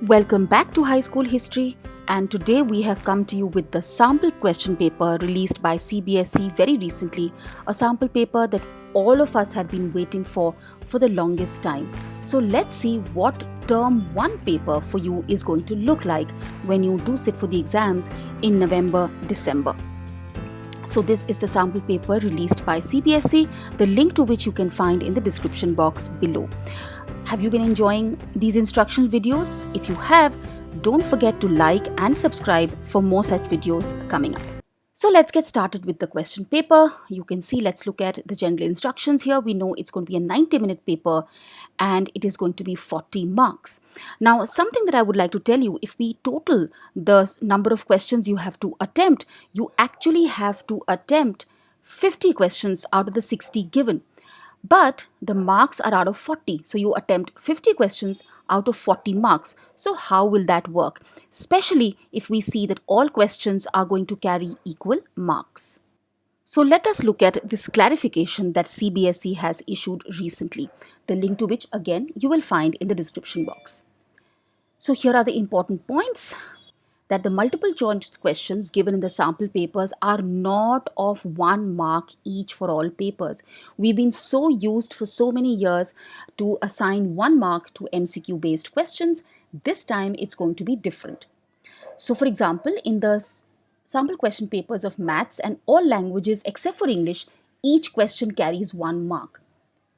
Welcome back to High School History, and today we have come to you with the sample question paper released by CBSE very recently, a sample paper that all of us had been waiting for the longest time. So let's see what term 1 paper for you is going to look like when you do sit for the exams in November, December. So this is the sample paper released by CBSE, the link to which you can find in the description box below. Have you been enjoying these instructional videos? If you have, don't forget to like and subscribe for more such videos coming up. So let's get started with the question paper. You can see, let's look at the general instructions here. We know it's going to be a 90-minute paper and it is going to be 40 marks. Now, something that I would like to tell you, if we total the number of questions you have to attempt, you actually have to attempt 50 questions out of the 60 given. But the marks are out of 40. So you attempt 50 questions out of 40 marks. So how will that work? Especially if we see that all questions are going to carry equal marks. So let us look at this clarification that CBSE has issued recently, the link to which again you will find in the description box. So here are the important points. That the multiple choice questions given in the sample papers are not of 1 mark each for all papers. We've been so used for so many years to assign 1 mark to MCQ based questions. This time it's going to be different. So for example, in the sample question papers of maths and all languages except for English, each question carries 1 mark,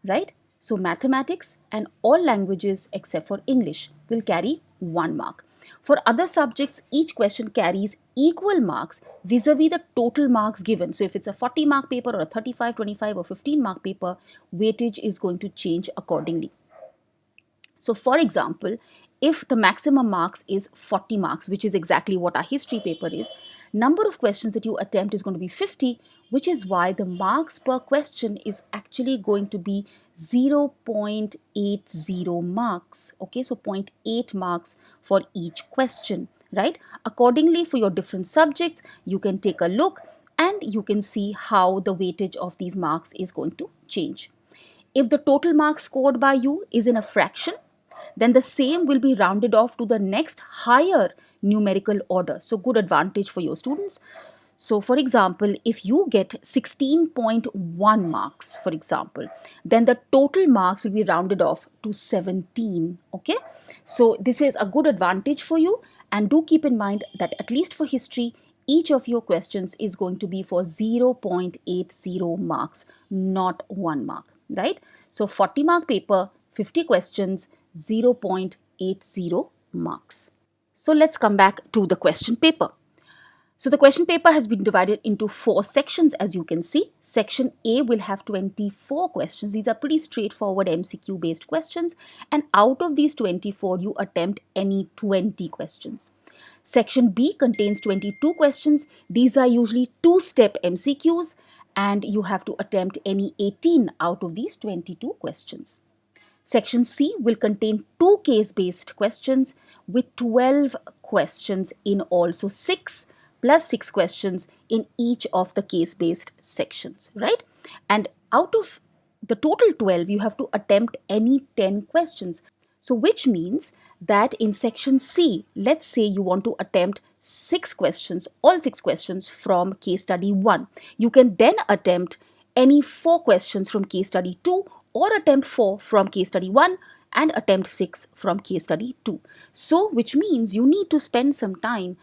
right? So mathematics and all languages except for English will carry 1 mark. For other subjects, each question carries equal marks vis-a-vis the total marks given. So if it's a 40-mark paper or a 35, 25 or 15-mark paper, weightage is going to change accordingly. So for example, if the maximum marks is 40 marks, which is exactly what our history paper is, number of questions that you attempt is going to be 50, which is why the marks per question is actually going to be 0.80 marks. Okay, so 0.8 marks for each question, right? Accordingly, for your different subjects, you can take a look and you can see how the weightage of these marks is going to change. If the total marks scored by you is in a fraction, then the same will be rounded off to the next higher numerical order. So good advantage for your students. So for example, if you get 16.1 marks, for example, then the total marks will be rounded off to 17. Okay. So this is a good advantage for you. And do keep in mind that at least for history, each of your questions is going to be for 0.80 marks, not 1 mark, right? So 40-mark paper, 50 questions, 0.80 marks. So let's come back to the question paper. So the question paper has been divided into 4 sections, as you can see. Section A will have 24 questions. These are pretty straightforward MCQ based questions, and out of these 24 you attempt any 20 questions. Section B contains 22 questions. These are usually 2-step MCQs and you have to attempt any 18 out of these 22 questions. Section C will contain 2 case-based questions with 12 questions in all. So 6 plus 6 questions in each of the case-based sections, right? And out of the total 12, you have to attempt any 10 questions. So which means that in section C, let's say you want to attempt 6 questions, all 6 questions from case study 1. You can then attempt any 4 questions from case study 2 or attempt 4 from case study 1 and attempt 6 from case study 2. So which means you need to spend some time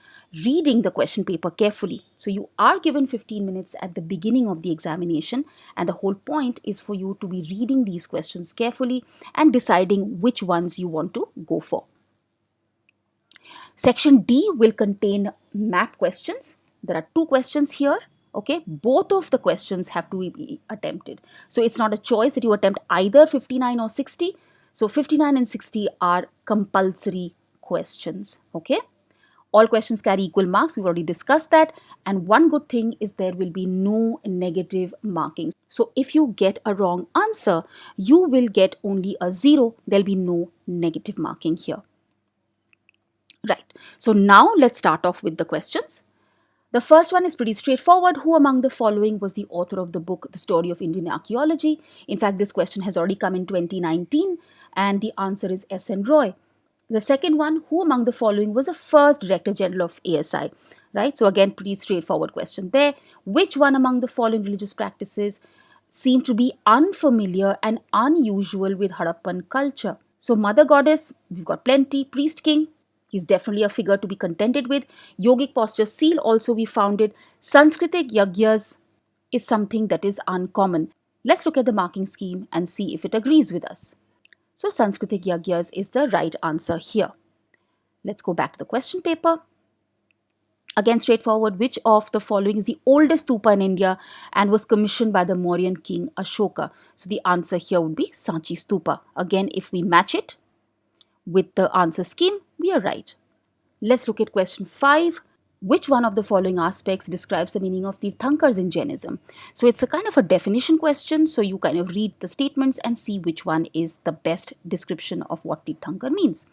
reading the question paper carefully. So you are given 15 minutes at the beginning of the examination, and the whole point is for you to be reading these questions carefully and deciding which ones you want to go for. Section D will contain map questions. There are 2 questions here. Okay, both of the questions have to be attempted. So it's not a choice that you attempt either 59 or 60. So 59 and 60 are compulsory questions. Okay. All questions carry equal marks. We've already discussed that. And one good thing is there will be no negative marking. So if you get a wrong answer, you will get only a 0. There'll be no negative marking here. Right. So now let's start off with the questions. The first one is pretty straightforward. Who among the following was the author of the book, The Story of Indian Archaeology? In fact, this question has already come in 2019 and the answer is S.N. Roy. The second one, who among the following was the first Director General of ASI? Right? So again, pretty straightforward question there. Which one among the following religious practices seem to be unfamiliar and unusual with Harappan culture? So Mother Goddess, we've got plenty. Priest King, he's definitely a figure to be contented with. Yogic posture seal, also we found it. Sanskritic yagyas is something that is uncommon. Let's look at the marking scheme and see if it agrees with us. So Sanskritic yagyas is the right answer here. Let's go back to the question paper. Again, straightforward, which of the following is the oldest stupa in India and was commissioned by the Mauryan king Ashoka? So the answer here would be Sanchi Stupa. Again, if we match it with the answer scheme, we are right. Let's look at question 5. Which one of the following aspects describes the meaning of Tirthankars in Jainism? So it's a kind of a definition question. So you kind of read the statements and see which one is the best description of what Tirthankar means.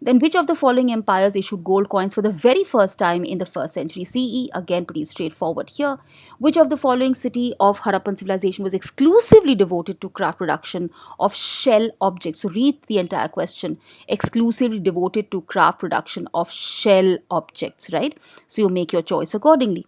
Then which of the following empires issued gold coins for the very first time in the 1st century CE? Again, pretty straightforward here. Which of the following city of Harappan civilization was exclusively devoted to craft production of shell objects? So read the entire question. Exclusively devoted to craft production of shell objects, right? So you make your choice accordingly.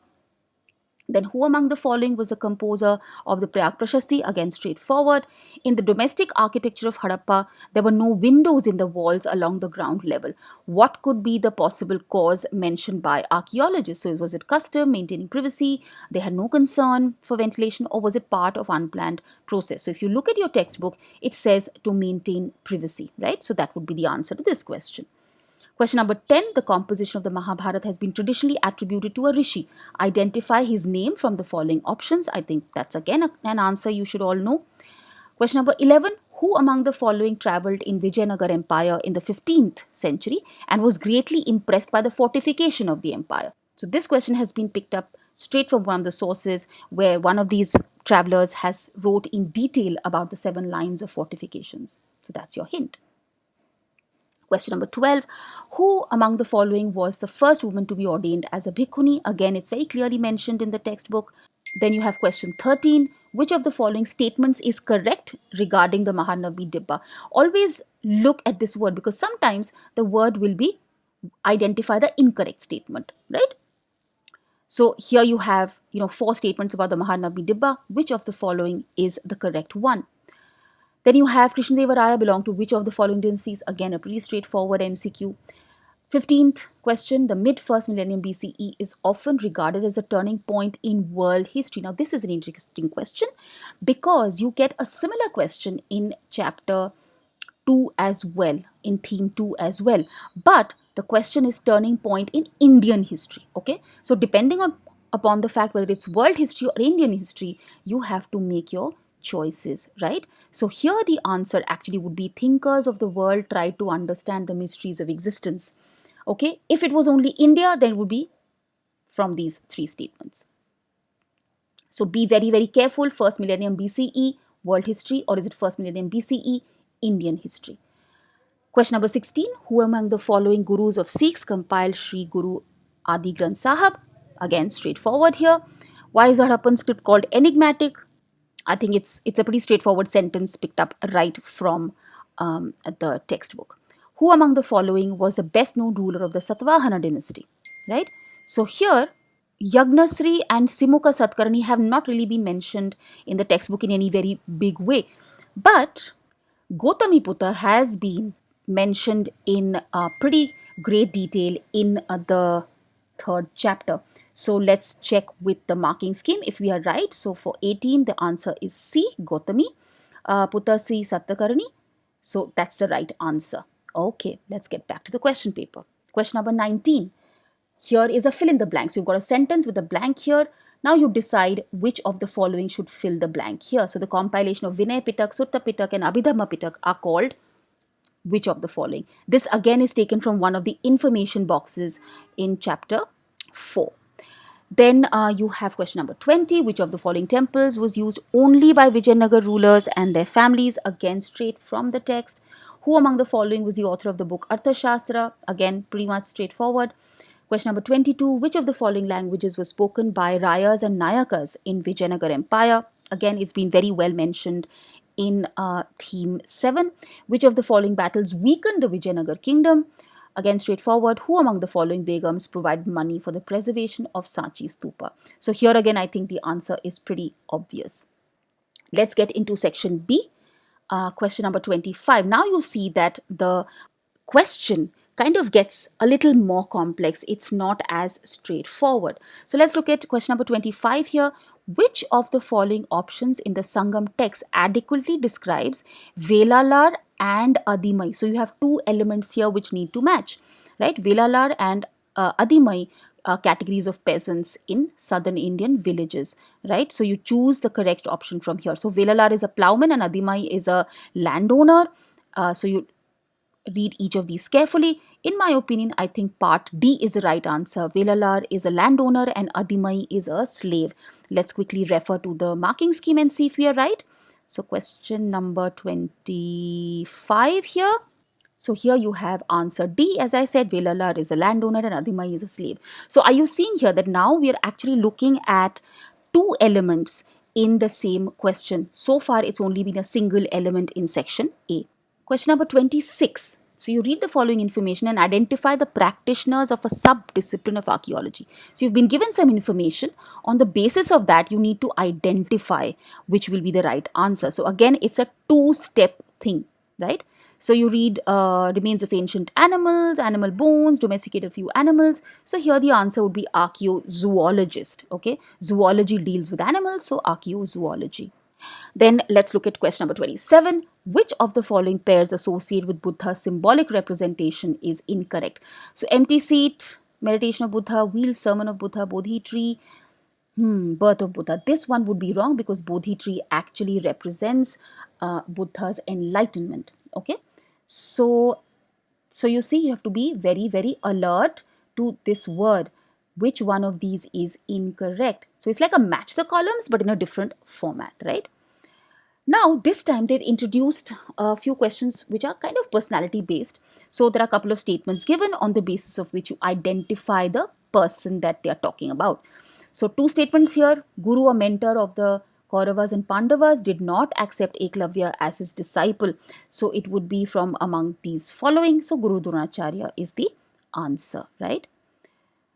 Then who among the following was the composer of the Prayag Prashasti? Again, straightforward. In the domestic architecture of Harappa, there were no windows in the walls along the ground level. What could be the possible cause mentioned by archaeologists? So was it custom, maintaining privacy, they had no concern for ventilation, or was it part of unplanned process? So if you look at your textbook, it says to maintain privacy, right? So that would be the answer to this question. Question number 10, the composition of the Mahabharata has been traditionally attributed to a rishi. Identify his name from the following options. I think that's again an answer you should all know. Question number 11, who among the following travelled in Vijayanagar Empire in the 15th century and was greatly impressed by the fortification of the empire? So this question has been picked up straight from one of the sources where one of these travellers has wrote in detail about the 7 lines of fortifications. So that's your hint. Question number 12, who among the following was the first woman to be ordained as a bhikkhuni? Again, it's very clearly mentioned in the textbook. Then you have question 13, which of the following statements is correct regarding the Mahanavami Dibba? Always look at this word because sometimes the word will be identify the incorrect statement, right? So here you have, 4 statements about the Mahanavami Dibba. Which of the following is the correct one? Then you have Krishnadevaraya belong to which of the following dynasties? Again, a pretty straightforward MCQ. 15th question, the mid-1st millennium BCE is often regarded as a turning point in world history. Now, this is an interesting question because you get a similar question in chapter 2 as well, in theme 2 as well. But the question is turning point in Indian history, okay? So, depending upon the fact whether it's world history or Indian history, you have to make your choices, right? So here the answer actually would be thinkers of the world try to understand the mysteries of existence. Okay, if it was only India, then it would be from these 3 statements. So be very, very careful. 1st millennium BCE, world history, or is it 1st millennium BCE, Indian history? Question number 16, who among the following gurus of Sikhs compiled Sri Guru Adi Granth Sahib? Again, straightforward here. Why is the Harappan script called enigmatic? I think it's a pretty straightforward sentence picked up right from the textbook. Who among the following was the best known ruler of the Satvahana dynasty? Right? So here, Yagnasri and Simukha Satkarni have not really been mentioned in the textbook in any very big way. But Gautamiputra has been mentioned in pretty great detail in the 3rd chapter. So let's check with the marking scheme if we are right. So for 18, the answer is C, Gautami, Putra Sri Satyakarni. So that's the right answer. Okay, let's get back to the question paper. Question number 19. Here is a fill in the blank. So you've got a sentence with a blank here. Now you decide which of the following should fill the blank here. So the compilation of Vinay Pitak, Sutta Pitak and Abhidhamma Pitak are called which of the following? This again is taken from one of the information boxes in chapter 4. Then you have question number 20. Which of the following temples was used only by Vijayanagar rulers and their families? Again, straight from the text. Who among the following was the author of the book Arthashastra? Again, pretty much straightforward. Question number 22. Which of the following languages was spoken by Rayas and Nayakas in Vijayanagar Empire? Again, it's been very well mentioned in theme 7. Which of the following battles weakened the Vijayanagar kingdom? Again, straightforward. Who among the following begums provided money for the preservation of Sanchi Stupa? So here again, I think the answer is pretty obvious. Let's get into section B. Question number 25. Now you see that the question kind of gets a little more complex. It's not as straightforward. So let's look at question number 25 here. Which of the following options in the Sangam text adequately describes Velalar and Adimai? So you have two elements here which need to match, right? Velalar and Adimai, categories of peasants in southern Indian villages, right? So you choose the correct option from here. So Velalar is a plowman and Adimai is a landowner. So you read each of these carefully. In my opinion, I think part D is the right answer. Velalar is a landowner and Adimai is a slave. Let's quickly refer to the marking scheme and see if we are right. So question number 25 here. So here you have answer D. As I said, Velalar is a landowner and Adimai is a slave. So are you seeing here that now we are actually looking at two elements in the same question? So far, it's only been a single element in section A. Question number 26. So you read the following information and identify the practitioners of a sub-discipline of archaeology. So you've been given some information. On the basis of that, you need to identify which will be the right answer. So again, it's a two-step thing, right? So you read remains of ancient animals, animal bones, domesticated few animals. So here the answer would be archaeozoologist. Okay, zoology deals with animals, so archaeozoology. Then let's look at question number 27. Which of the following pairs associated with Buddha's symbolic representation is incorrect? So empty seat, meditation of Buddha, wheel, sermon of Buddha, Bodhi tree, birth of Buddha. This one would be wrong because Bodhi tree actually represents Buddha's enlightenment. Okay, so you see, you have to be very, very alert to this word. Which one of these is incorrect? So it's like a match the columns, but in a different format, right? Now, this time they've introduced a few questions which are kind of personality based. So there are a couple of statements given on the basis of which you identify the person that they are talking about. So two statements here. Guru, a mentor of the Kauravas and Pandavas, did not accept Eklavya as his disciple. So it would be from among these following. So Guru Dronacharya is the answer, right?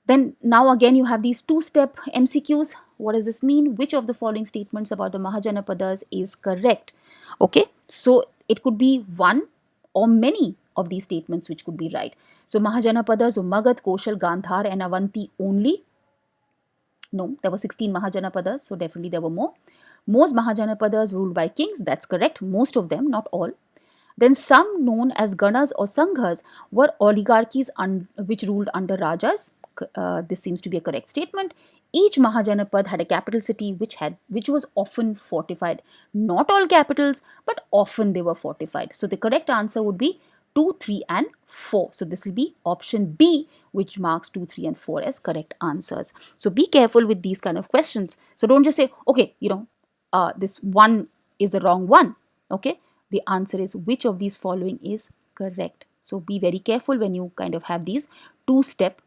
Then now again you have these two-step MCQs. What does this mean? Which of the following statements about the Mahajanapadas is correct? Okay, so it could be one or many of these statements which could be right. So Mahajanapadas of Magad, Koshal, Gandhar and Avanti only. No, there were 16 Mahajanapadas, so definitely there were more. Most Mahajanapadas ruled by kings. That's correct. Most of them, not all. Then some known as Ganas or Sanghas were oligarchies which ruled under Rajas. This seems to be a correct statement. Each Mahajanapad had a capital city which was often fortified. Not all capitals, but often they were fortified. So the correct answer would be 2, 3 and 4. So this will be option B, which marks 2, 3 and 4 as correct answers. So be careful with these kind of questions. So don't just say, okay, this one is the wrong one. Okay, the answer is which of these following is correct. So be very careful when you kind of have these two-step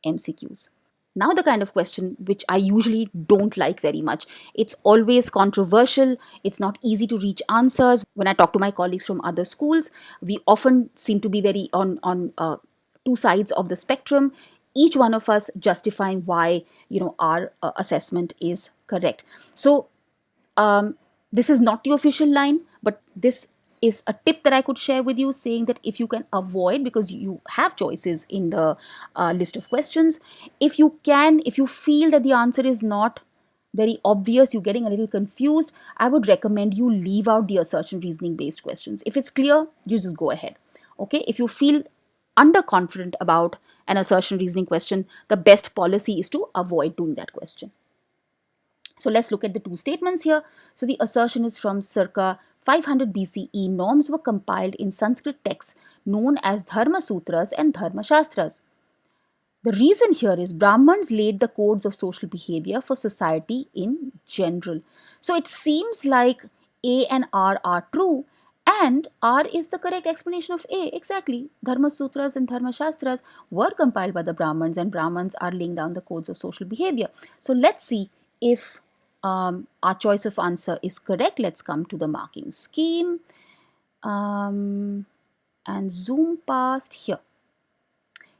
MCQs. Now the kind of question which I usually don't like very much. It's always controversial. It's not easy to reach answers. When I talk to my colleagues from other schools, we often seem to be very on two sides of the spectrum. Each one of us justifying why our assessment is correct. So this is not the official line, but this is a tip that I could share with you, saying that if you can avoid, because you have choices in the list of questions, if you feel that the answer is not very obvious, you're getting a little confused, I would recommend you leave out the assertion reasoning based questions. If it's clear, you just go ahead. Okay, if you feel underconfident about an assertion reasoning question, the best policy is to avoid doing that question. So let's look at the two statements here. So the assertion is from circa 500 BCE. Norms were compiled in Sanskrit texts known as Dharma Sutras and Dharma Shastras. The reason here is Brahmins laid the codes of social behavior for society in general. So it seems like A and R are true, and R is the correct explanation of A. Exactly. Dharma Sutras and Dharma Shastras were compiled by the Brahmins, and Brahmins are laying down the codes of social behavior. So let's see if Our choice of answer is correct. Let's come to the marking scheme and zoom past here.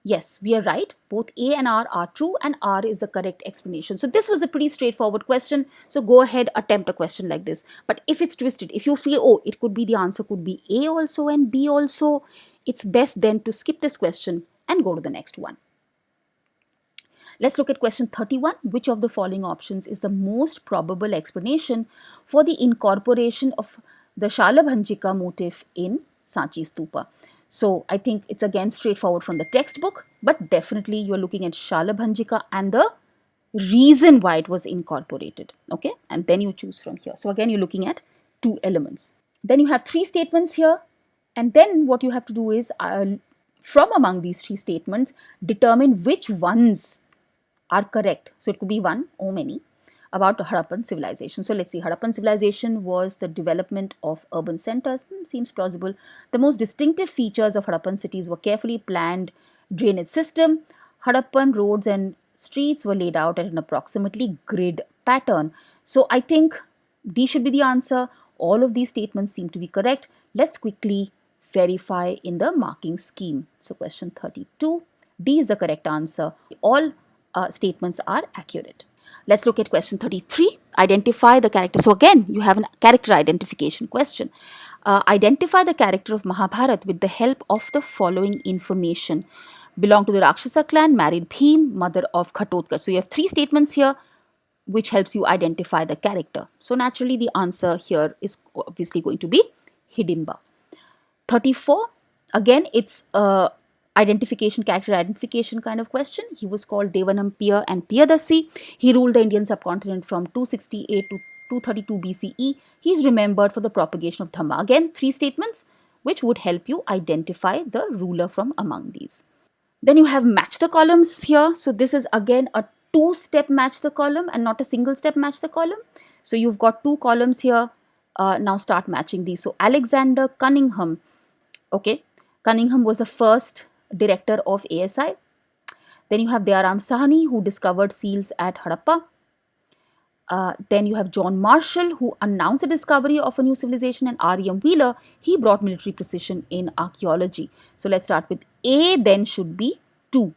Yes, we are right. Both A and R are true, and R is the correct explanation. So this was a pretty straightforward question. So go ahead, attempt a question like this. But if it's twisted, if you feel, oh, it could be the answer could be A also and B also, it's best then to skip this question and go to the next one. Let's look at question 31. Which of the following options is the most probable explanation for the incorporation of the Shalabhanjika motif in Sanchi Stupa? So I think it's again straightforward from the textbook, but definitely you're looking at Shalabhanjika and the reason why it was incorporated. Okay, and then you choose from here. So again, you're looking at two elements. Then you have three statements here, and then what you have to do is from among these three statements, determine which ones are correct. So it could be one or many about Harappan civilization. So let's see, Harappan civilization was the development of urban centers. Seems plausible. The most distinctive features of Harappan cities were carefully planned drainage system. Harappan roads and streets were laid out at an approximately grid pattern. So I think D should be the answer. All of these statements seem to be correct. Let's quickly verify in the marking scheme. So question 32, D is the correct answer. All statements are accurate. Let's look at question 33. Identify the character. So again, you have a character identification question. Identify the character of Mahabharat with the help of the following information. Belonged to the Rakshasa clan, married Bhim, mother of Ghatotkacha. So you have three statements here which helps you identify the character. So naturally the answer here is obviously going to be Hidimba. 34. Again, it's character identification kind of question. He was called Devanam Piya and Piyadasi. He ruled the Indian subcontinent from 268 to 232 BCE. He is remembered for the propagation of Dhamma. Again, three statements which would help you identify the ruler from among these. Then you have match the columns here. So this is again a two-step match the column and not a single step match the column. So you've got two columns here. Now start matching these. So Alexander Cunningham. Okay, Cunningham was the first director of ASI. Then you have Dayaram Sahani, who discovered seals at Harappa. Then you have John Marshall, who announced the discovery of a new civilization, and R.E.M. Wheeler, he brought military precision in archaeology. So let's start with A, then should be 2.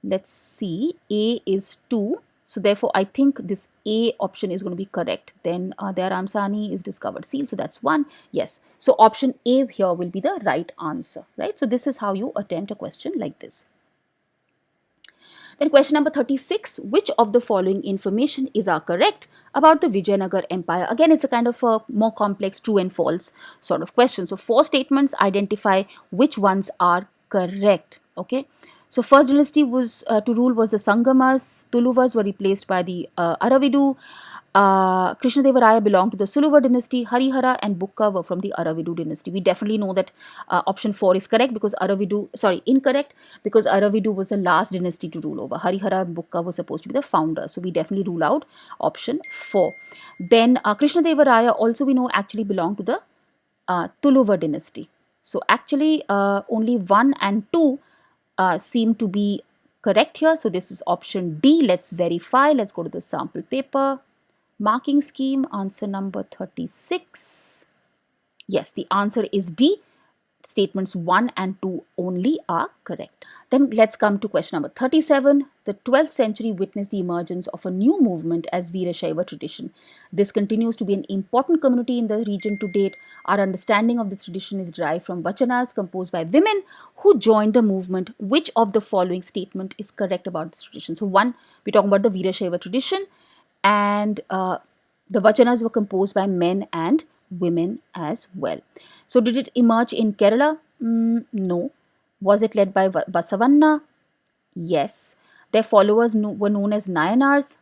Let's see, A is 2. So therefore, I think this A option is going to be correct. Then Dayaram Sahani is discovered seal. So that's 1. Yes. So option A here will be the right answer, right? So this is how you attempt a question like this. Then question number 36, which of the following information is correct about the Vijayanagar Empire? Again, it's a kind of a more complex true and false sort of question. So 4 statements, identify which ones are correct. Okay. So first dynasty was to rule was the Sangamas. Tuluvas were replaced by the Aravidu. Krishnadevaraya belonged to the Suluva dynasty. Harihara and Bukka were from the Aravidu dynasty. We definitely know that option 4 is correct because incorrect because Aravidu was the last dynasty to rule over. Harihara and Bukka were supposed to be the founder. So we definitely rule out option 4. Then Krishnadevaraya also we know actually belonged to the Tuluva dynasty. So actually only 1 and 2 seem to be correct here. So this is option D. Let's verify. Let's go to the sample paper. Marking scheme, answer number 36. Yes, the answer is D. Statements 1 and 2 only are correct. Then let's come to question number 37. The 12th century witnessed the emergence of a new movement as Veerashaiva tradition. This continues to be an important community in the region to date. Our understanding of this tradition is derived from vachanas composed by women who joined the movement. Which of the following statement is correct about this tradition? So 1, we're talking about the Veerashaiva tradition, and the vachanas were composed by men and women as well. So did it emerge in Kerala? No. Was it led by Basavanna? Yes. Their followers were known as Nayanars?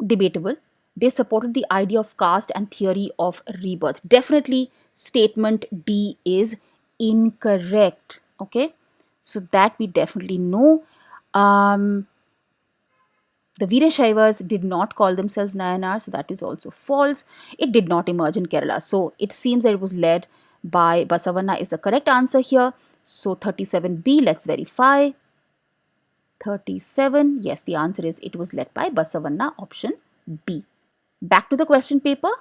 Debatable. They supported the idea of caste and theory of rebirth. Definitely statement D is incorrect. Okay. So that we definitely know. The Veerashaivas did not call themselves Nayanar, so that is also false. It did not emerge in Kerala. So it seems that it was led by Basavanna is the correct answer here. So 37B, let's verify. 37, yes, the answer is it was led by Basavanna, option B. Back to the question paper.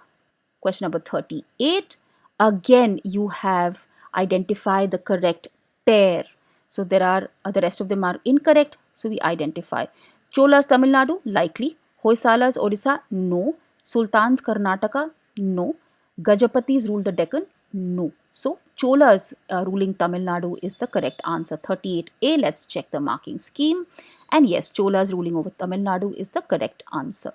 Question number 38. Again, you have identified the correct pair. So there are the rest of them are incorrect. So we identify. Cholas Tamil Nadu, likely. Hoysalas Odisha, no. Sultans Karnataka, no. Gajapatis ruled the Deccan, no. So Cholas ruling Tamil Nadu is the correct answer. 38A. Let's check the marking scheme. And yes, Cholas ruling over Tamil Nadu is the correct answer.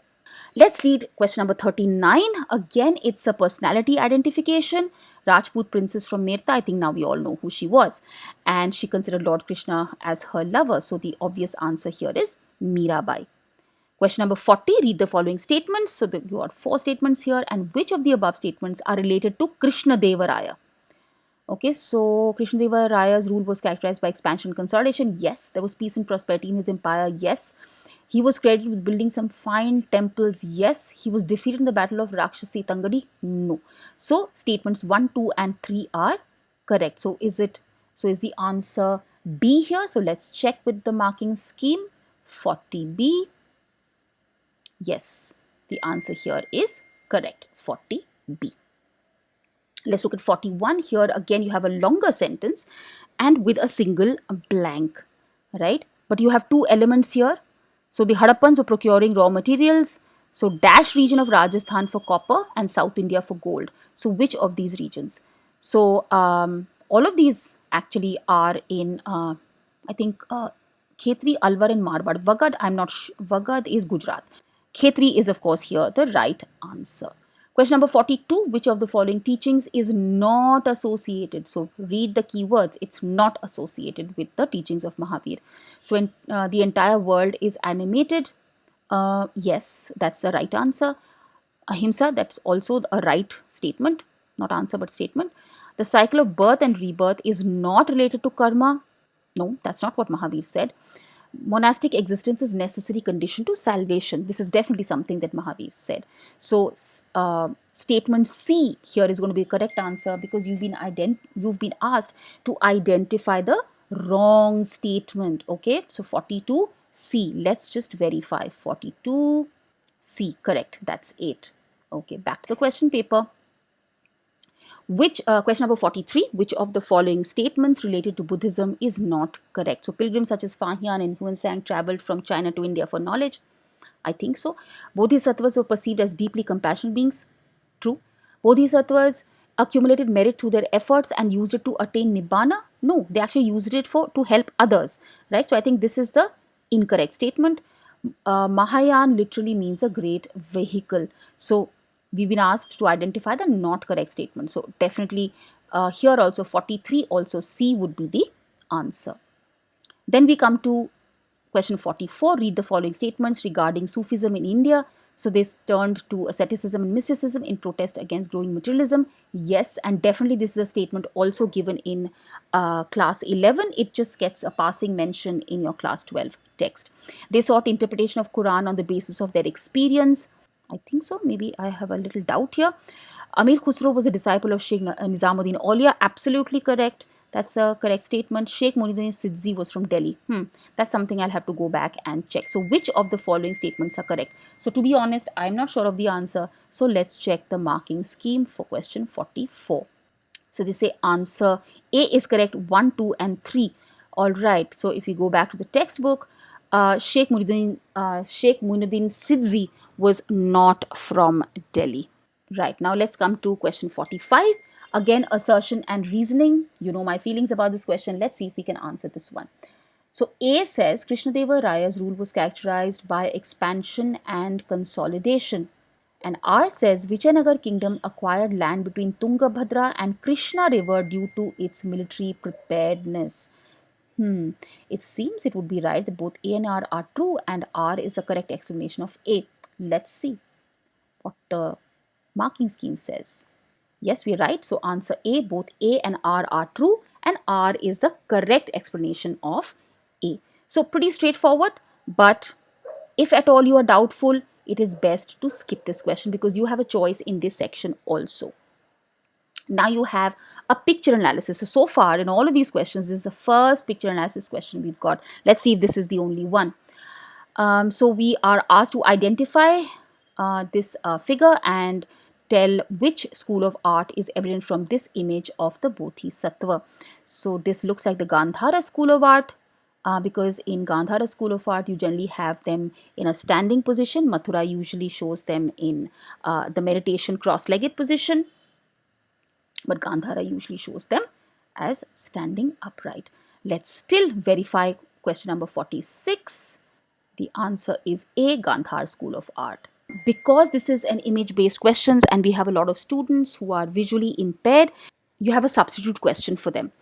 Let's read question number 39. Again, it's a personality identification. Rajput princess from Merta, I think now we all know who she was. And she considered Lord Krishna as her lover. So the obvious answer here is Mirabai. Question number 40, read the following statements. So you got 4 statements here, and which of the above statements are related to Krishna Deva Raya? Okay, so Krishnadeva Raya's rule was characterized by expansion and consolidation. Yes, there was peace and prosperity in his empire. Yes, he was credited with building some fine temples. Yes, he was defeated in the battle of Rakshasi Tangadi. No. So statements 1, 2 and 3 are correct. So is the answer B here? So let's check with the marking scheme. 40B. Yes, the answer here is correct. 40B. Let's look at 41. Here again you have a longer sentence and with a single blank, right? But you have 2 elements here. So the Hadappans were procuring raw materials. So dash region of Rajasthan for copper and South India for gold. So which of these regions? So all of these actually are in I think Khetri, Alwar and Marwad. Wagad, I'm not sure. Wagad is Gujarat. Khetri is of course here the right answer. Question number 42. Which of the following teachings is not associated? So read the keywords. It's not associated with the teachings of Mahavir. So the entire world is animated. Yes, that's the right answer. Ahimsa, that's also a right statement. Not answer but statement. The cycle of birth and rebirth is not related to karma. No, that's not what Mahavir said. Monastic existence is necessary condition to salvation. This is definitely something that Mahavir said. So statement C here is going to be the correct answer because you've been asked to identify the wrong statement. Okay, so 42 C. Let's just verify. 42 C, correct. That's 8. Okay, back to the question paper. Question number 43, which of the following statements related to Buddhism is not correct? So pilgrims such as Fahian and Huensang traveled from China to India for knowledge. I think so. Bodhisattvas were perceived as deeply compassionate beings. True. Bodhisattvas accumulated merit through their efforts and used it to attain Nibbana. No, they actually used it to help others. Right. So I think this is the incorrect statement. Mahayan literally means a great vehicle. So we've been asked to identify the not correct statement. So definitely here also 43, also C would be the answer. Then we come to question 44. Read the following statements regarding Sufism in India. So they turned to asceticism and mysticism in protest against growing materialism. Yes, and definitely this is a statement also given in class 11. It just gets a passing mention in your class 12 text. They sought interpretation of Quran on the basis of their experience. I think so. Maybe I have a little doubt here. Amir Khusro was a disciple of Sheikh Nizamuddin Aulia. Absolutely correct. That's a correct statement. Sheikh Muhyiddin Sidzi was from Delhi. That's something I'll have to go back and check. So which of the following statements are correct? So to be honest, I'm not sure of the answer. So let's check the marking scheme for question 44. So they say answer A is correct. 1, 2 and 3. All right. So if we go back to the textbook, Sheikh Muhyiddin Sidzi was not from Delhi. Right, now let's come to question 45. Again, assertion and reasoning. You know my feelings about this question. Let's see if we can answer this one. So A says Krishnadeva Raya's rule was characterized by expansion and consolidation. And R says Vijayanagar kingdom acquired land between Tungabhadra and Krishna river due to its military preparedness. It seems it would be right that both A and R are true and R is the correct explanation of A. Let's see what the marking scheme says. Yes, we're right. So answer A, both A and R are true and R is the correct explanation of A. So pretty straightforward, but if at all you are doubtful, it is best to skip this question because you have a choice in this section also. Now you have a picture analysis. So far in all of these questions, this is the first picture analysis question we've got. Let's see if this is the only one. So we are asked to identify this figure and tell which school of art is evident from this image of the Bodhisattva. So this looks like the Gandhara school of art, because in Gandhara school of art you generally have them in a standing position. Mathura usually shows them in the meditation cross-legged position, but Gandhara usually shows them as standing upright. Let's still verify question number 46. The answer is A, Gandhar School of Art. Because this is an image based questions and we have a lot of students who are visually impaired, you have a substitute question for them.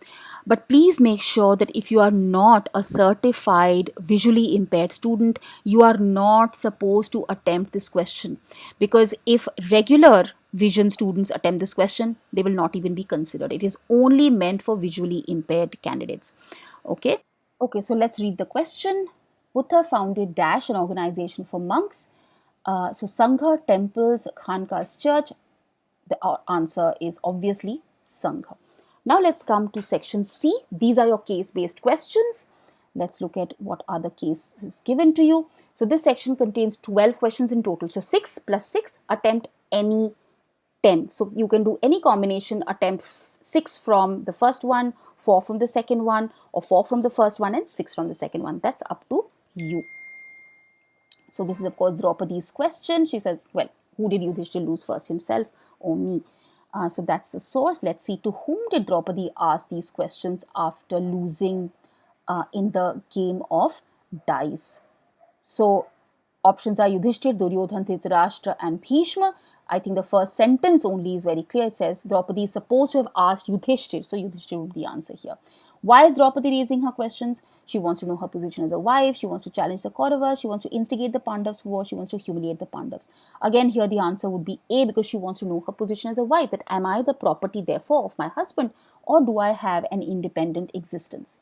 But please make sure that if you are not a certified visually impaired student, you are not supposed to attempt this question, because if regular vision students attempt this question, they will not even be considered. It is only meant for visually impaired candidates. Okay, so let's read the question. Buddha founded dash, an organization for monks. So Sangha, temples, Khankas, church. The answer is obviously Sangha. Now let's come to section C. These are your case-based questions. Let's look at what are the cases given to you. So this section contains 12 questions in total. So 6 plus 6, attempt any 10. So you can do any combination, attempt 6 from the first one, 4 from the second one, or 4 from the first one and 6 from the second one. That's up to you. So this is of course Draupadi's question. She says, well, who did Yudhishthira lose first, himself or me? So that's the source. Let's see, to whom did Draupadi ask these questions after losing in the game of dice? So options are Yudhishthir, Duryodhan, Dhritarashtra and Bhishma. I think the first sentence only is very clear. It says Draupadi is supposed to have asked Yudhishthir. So Yudhishthir would be the answer here. Why is Draupadi raising her questions? She wants to know her position as a wife. She wants to challenge the Kauravas. She wants to instigate the Pandavas' war. She wants to humiliate the Pandavas. Again, here the answer would be A, because she wants to know her position as a wife. That am I the property, therefore, of my husband, or do I have an independent existence?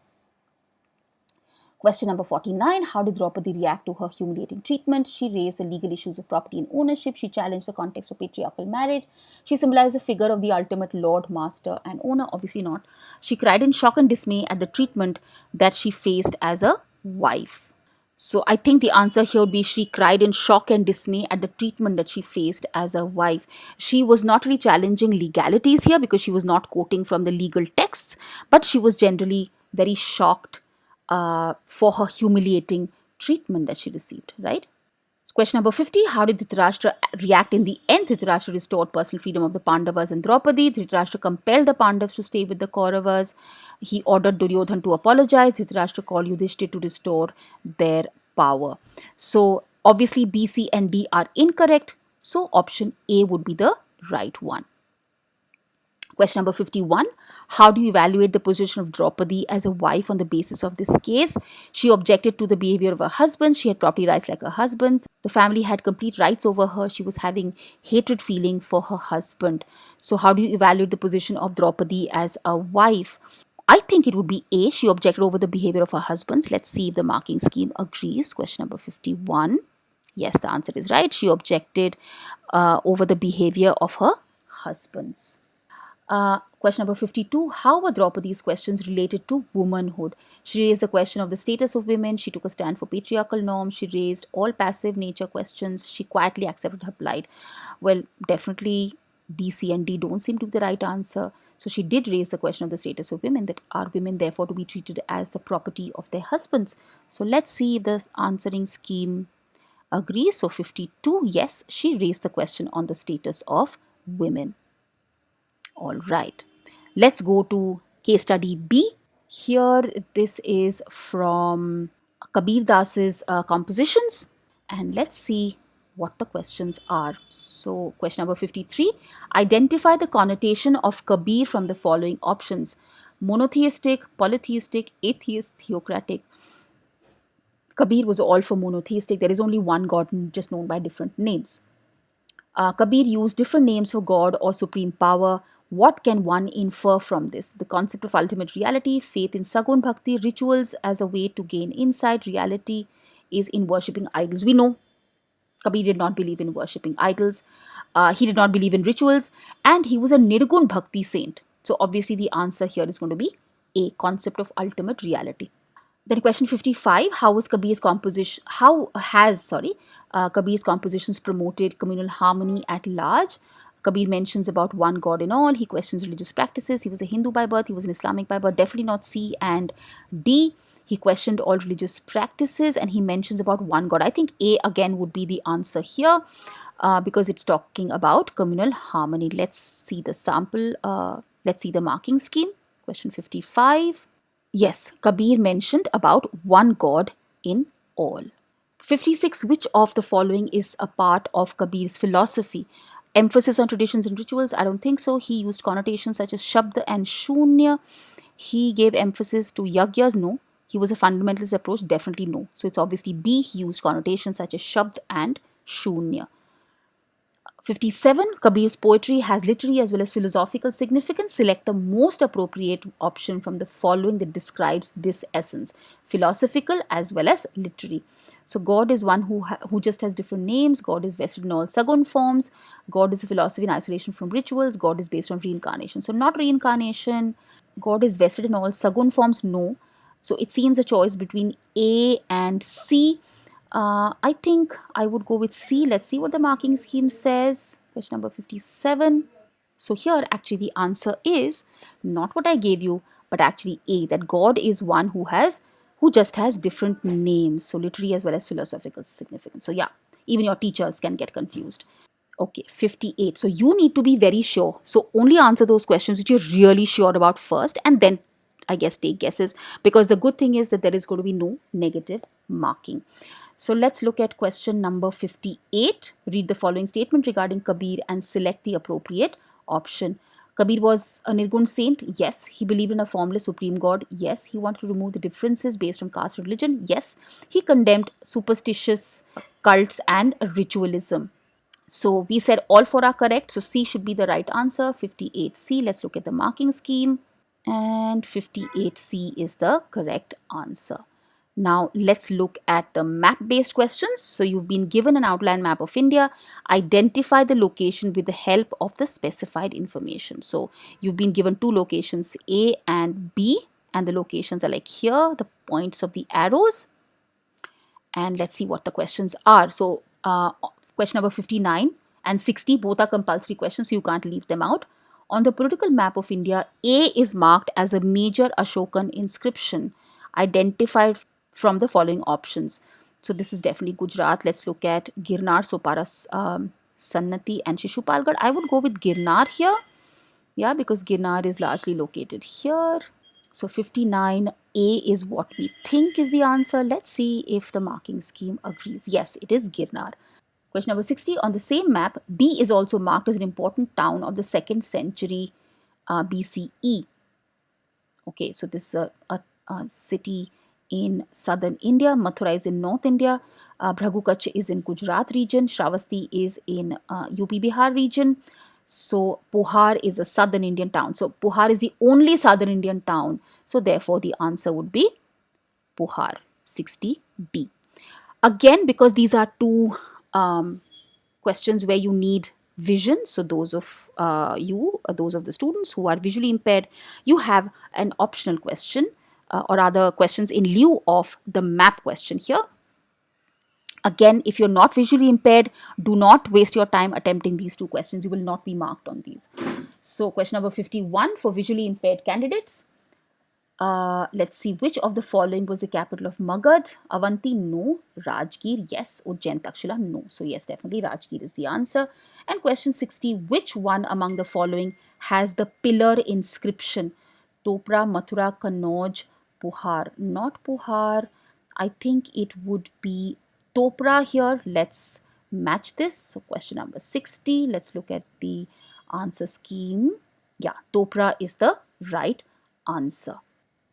Question number 49. How did Draupadi react to her humiliating treatment? She raised the legal issues of property and ownership. She challenged the context of patriarchal marriage. She symbolized the figure of the ultimate lord, master and owner. Obviously not. She cried in shock and dismay at the treatment that she faced as a wife. So I think the answer here would be she cried in shock and dismay at the treatment that she faced as a wife. She was not really challenging legalities here because she was not quoting from the legal texts, but she was generally very shocked for her humiliating treatment that she received, right? So question number 50. How did Dhritarashtra react in the end? Dhritarashtra restored personal freedom of the Pandavas and Draupadi. Dhritarashtra compelled the Pandavas to stay with the Kauravas. He ordered Duryodhan to apologize. Dhritarashtra called Yudhishthira to restore their power. So obviously B, C and D are incorrect. So option A would be the right one. Question number 51. How do you evaluate the position of Draupadi as a wife on the basis of this case? She objected to the behavior of her husband. She had property rights like her husband's. The family had complete rights over her. She was having hatred feeling for her husband. So how do you evaluate the position of Draupadi as a wife? I think it would be A. She objected over the behavior of her husband's. Let's see if the marking scheme agrees. Question number 51. Yes, the answer is right. She objected over the behavior of her husband's. Question number 52. How were Draupadi's questions related to womanhood? She raised the question of the status of women. She took a stand for patriarchal norms. She raised all passive nature questions. She quietly accepted her plight. Well, definitely B, C and D don't seem to be the right answer. So she did raise the question of the status of women, that are women therefore to be treated as the property of their husbands? So let's see if the answering scheme agrees. So 52, yes, she raised the question on the status of women. All right, let's go to case study B. Here, this is from Kabir Das's compositions, and let's see what the questions are. So, question number 53. Identify the connotation of Kabir from the following options: monotheistic, polytheistic, atheist, theocratic. Kabir was all for monotheistic. There is only one God, just known by different names. Kabir used different names for God or supreme power. What can one infer from this? The concept of ultimate reality, faith in Sagun Bhakti, rituals as a way to gain insight, reality is in worshipping idols. We know Kabir did not believe in worshipping idols. He did not believe in rituals, and he was a Nirgun Bhakti saint. So obviously the answer here is going to be A, concept of ultimate reality. Then question 55, how has, Kabir's compositions promoted communal harmony at large? Kabir mentions about one God in all. He questions religious practices. He was a Hindu by birth. He was an Islamic by birth. Definitely not C and D. He questioned all religious practices and he mentions about one God. I think A again would be the answer here because it's talking about communal harmony. Let's see the sample. Let's see the marking scheme. Question 55. Yes, Kabir mentioned about one God in all. 56. Which of the following is a part of Kabir's philosophy? Emphasis on traditions and rituals? I don't think so. He used connotations such as Shabd and Shunya. He gave emphasis to Yagyas? No. He was a fundamentalist approach? Definitely no. So it's obviously B. He used connotations such as Shabd and Shunya. 57. Kabir's poetry has literary as well as philosophical significance. Select the most appropriate option from the following that describes this essence: philosophical as well as literary. So God is one who just has different names. God is vested in all sagun forms. God is a philosophy in isolation from rituals. God is based on reincarnation. So not reincarnation. God is vested in all sagun forms. No. So it seems a choice between A and C. I think I would go with C. Let's see what the marking scheme says. Question number 57. So here actually the answer is not what I gave you, but actually A, that God is one who just has different names. So literary as well as philosophical significance. So yeah, even your teachers can get confused. Okay, 58. So you need to be very sure. So only answer those questions which you're really sure about first and then I guess take guesses, because the good thing is that there is going to be no negative marking. So let's look at question number 58. Read the following statement regarding Kabir and select the appropriate option. Kabir was a Nirgun saint. Yes. He believed in a formless supreme God. Yes. He wanted to remove the differences based on caste religion. Yes. He condemned superstitious cults and ritualism. So we said all four are correct. So C should be the right answer. 58C. Let's look at the marking scheme. And 58C is the correct answer. Now let's look at the map-based questions. So you've been given an outline map of India. Identify the location with the help of the specified information. So you've been given two locations, A and B, and the locations are like here, the points of the arrows. And let's see what the questions are. So question number 59 and 60, both are compulsory questions, so you can't leave them out. On the political map of India, A is marked as a major Ashokan inscription. Identified from the following options. So this is definitely Gujarat. Let's look at Girnar, Sopara, Sannati and Shishupalgarh. I would go with Girnar here. Yeah, because Girnar is largely located here. So 59A is what we think is the answer. Let's see if the marking scheme agrees. Yes, it is Girnar. Question number 60. On the same map, B is also marked as an important town of the 2nd century BCE. Okay, so this is a city in southern India. Mathura is in North India. Bhragukach is in Gujarat region. Shravasti is in UP Bihar region. So Puhar is a southern Indian town. So Puhar is the only southern Indian town. So therefore the answer would be Puhar, 60D. Again, because these are two questions where you need vision, so those of those of the students who are visually impaired, you have an optional question or other questions in lieu of the map question here. Again, if you're not visually impaired, do not waste your time attempting these two questions. You will not be marked on these. So question number 51 for visually impaired candidates. Let's see, which of the following was the capital of Magad? Avanti, no. Rajgir, yes. Ujjain, Takshila, no. So yes, definitely Rajgir is the answer. And question 60, which one among the following has the pillar inscription? Topra, Mathura, Kannauj, Puhar. Not Puhar. I think it would be Topra here. Let's match this. So question number 60. Let's look at the answer scheme. Yeah, Topra is the right answer.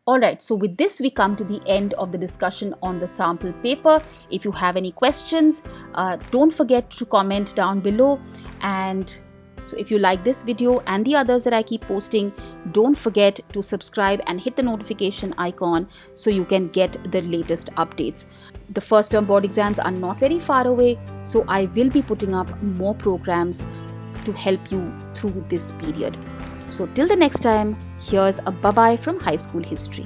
Alright, so with this we come to the end of the discussion on the sample paper. If you have any questions, don't forget to comment down below. And so if you like this video and the others that I keep posting, don't forget to subscribe and hit the notification icon so you can get the latest updates. The first term board exams are not very far away, so I will be putting up more programs to help you through this period. So till the next time, here's a bye-bye from high school history.